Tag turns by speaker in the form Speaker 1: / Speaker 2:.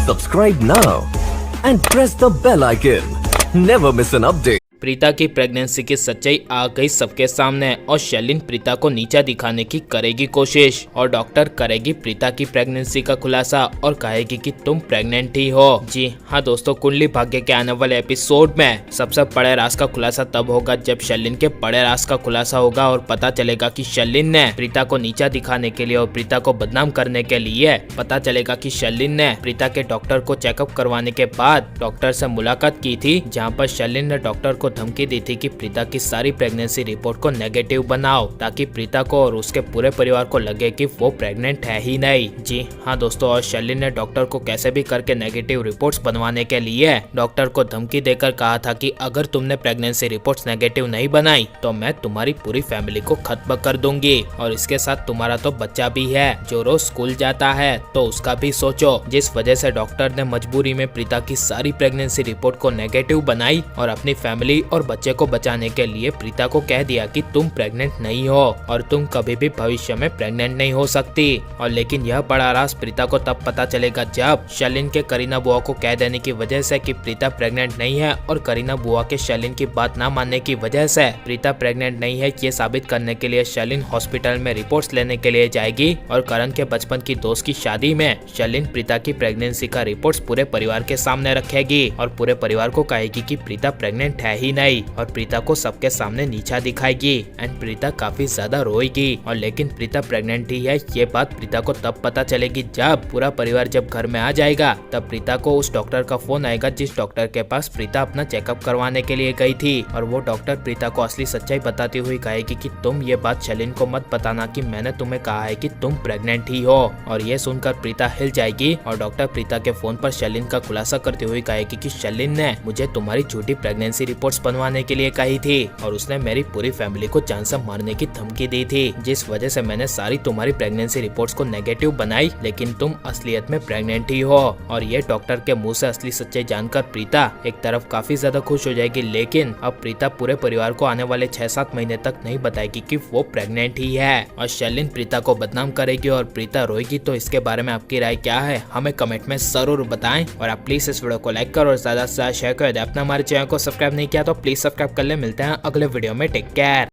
Speaker 1: Subscribe now and press the bell icon. Never miss an update.
Speaker 2: Preeta की pregnancy की सच्चाई आ गई सबके सामने और शैलिन प्रीता को नीचा दिखाने की करेगी कोशिश और डॉक्टर करेगी प्रीता की प्रेगनेंसी का खुलासा और कहेगी कि तुम प्रेग्नेंट ही हो। जी हाँ दोस्तों, कुंडली भाग्य के आने वाले एपिसोड में सबसे बड़े राज का खुलासा तब होगा जब शैलिन के बड़े राज का खुलासा होगा और पता चलेगा कि शैलिन ने प्रीता को नीचा दिखाने के लिए और प्रीता को बदनाम करने के लिए पता चलेगा कि शैलिन ने प्रीता के डॉक्टर को चेकअप करवाने के बाद डॉक्टर से मुलाकात की थी, जहाँ पर शैलिन ने डॉक्टर को धमकी दी थी कि प्रीता की सारी प्रेगनेंसी रिपोर्ट को नेगेटिव बनाओ ताकि प्रीता को और उसके पूरे परिवार को लगे कि वो प्रेग्नेंट है ही नहीं। जी हाँ दोस्तों, और शैलिन ने डॉक्टर को कैसे भी करके नेगेटिव रिपोर्ट्स बनवाने के लिए डॉक्टर को धमकी देकर कहा था कि अगर तुमने प्रेगनेंसी रिपोर्ट्स नेगेटिव नहीं बनाई तो मैं तुम्हारी पूरी फैमिली को खत्म कर दूंगी और इसके साथ तुम्हारा तो बच्चा भी है जो रोज स्कूल जाता है, तो उसका भी सोचो। जिस वजह से डॉक्टर ने मजबूरी में प्रीता की सारी प्रेगनेंसी रिपोर्ट को नेगेटिव बनाई और अपनी फैमिली और बच्चे को बचाने के लिए प्रीता को कह दिया कि तुम प्रेग्नेंट नहीं हो और तुम कभी भी भविष्य में प्रेग्नेंट नहीं हो सकती। और लेकिन यह बड़ा राज प्रीता को तब पता चलेगा जब शैलिन के करीना बुआ को कह देने की वजह से कि प्रीता प्रेग्नेंट नहीं है और करीना बुआ के शैलिन की बात ना मानने की वजह से प्रीता प्रेग्नेंट नहीं है, ये साबित करने के लिए शैलिन हॉस्पिटल में रिपोर्ट्स लेने के लिए जाएगी और करण के बचपन की दोस्त की शादी में शैलिन प्रीता की प्रेगनेंसी का रिपोर्ट्स पूरे परिवार के सामने रखेगी और पूरे परिवार को कहेगी कि प्रीता प्रेग्नेंट है ही नहीं और प्रीता को सबके सामने नीचा दिखाएगी एंड प्रीता काफी ज्यादा रोएगी। और लेकिन प्रीता प्रेग्नेंट ही है, ये बात प्रीता को तब पता चलेगी जब पूरा परिवार जब घर में आ जाएगा। तब प्रीता को उस डॉक्टर का फोन आएगा जिस डॉक्टर के पास प्रीता अपना चेकअप करवाने के लिए गई थी और वो डॉक्टर प्रीता को असली सच्चाई बताती हुई कहेगी कि तुम ये बात शैलिन को मत बताना कि मैंने तुम्हें कहा है कि तुम प्रेग्नेंट ही हो। और ये सुनकर प्रीता हिल जाएगी और डॉक्टर प्रीता के फोन पर शैलिन का खुलासा करते हुए कहेगी कि शैलिन ने मुझे तुम्हारी झूठी प्रेगनेंसी रिपोर्ट्स बनवाने के लिए कही थी और उसने मेरी पूरी फैमिली को जान से मारने की धमकी दी थी, जिस वजह से मैंने सारी तुम्हारी प्रेगनेंसी रिपोर्ट्स को नेगेटिव बनाई, लेकिन तुम असलियत में प्रेग्नेंट ही हो। और ये डॉक्टर के मुंह से असली सच्चाई जानकर प्रीता एक तरफ काफी ज्यादा खुश हो जाएगी, लेकिन अब प्रीता पूरे परिवार को आने वाले 6-7 महीने तक नहीं बताएगी कि वो प्रेग्नेंट ही है और शैलिन प्रीता को बदनाम करेगी और प्रीता रोएगी। तो इसके बारे में आपकी राय क्या है, हमें कमेंट में जरूर बताएं और आप प्लीज इस वीडियो को लाइक करो और ज्यादा से ज्यादा शेयर कर दे। आपने हमारे चैनल को सब्सक्राइब नहीं किया तो प्लीज सब्सक्राइब कर ले। मिलते हैं अगले वीडियो में, टेक केयर।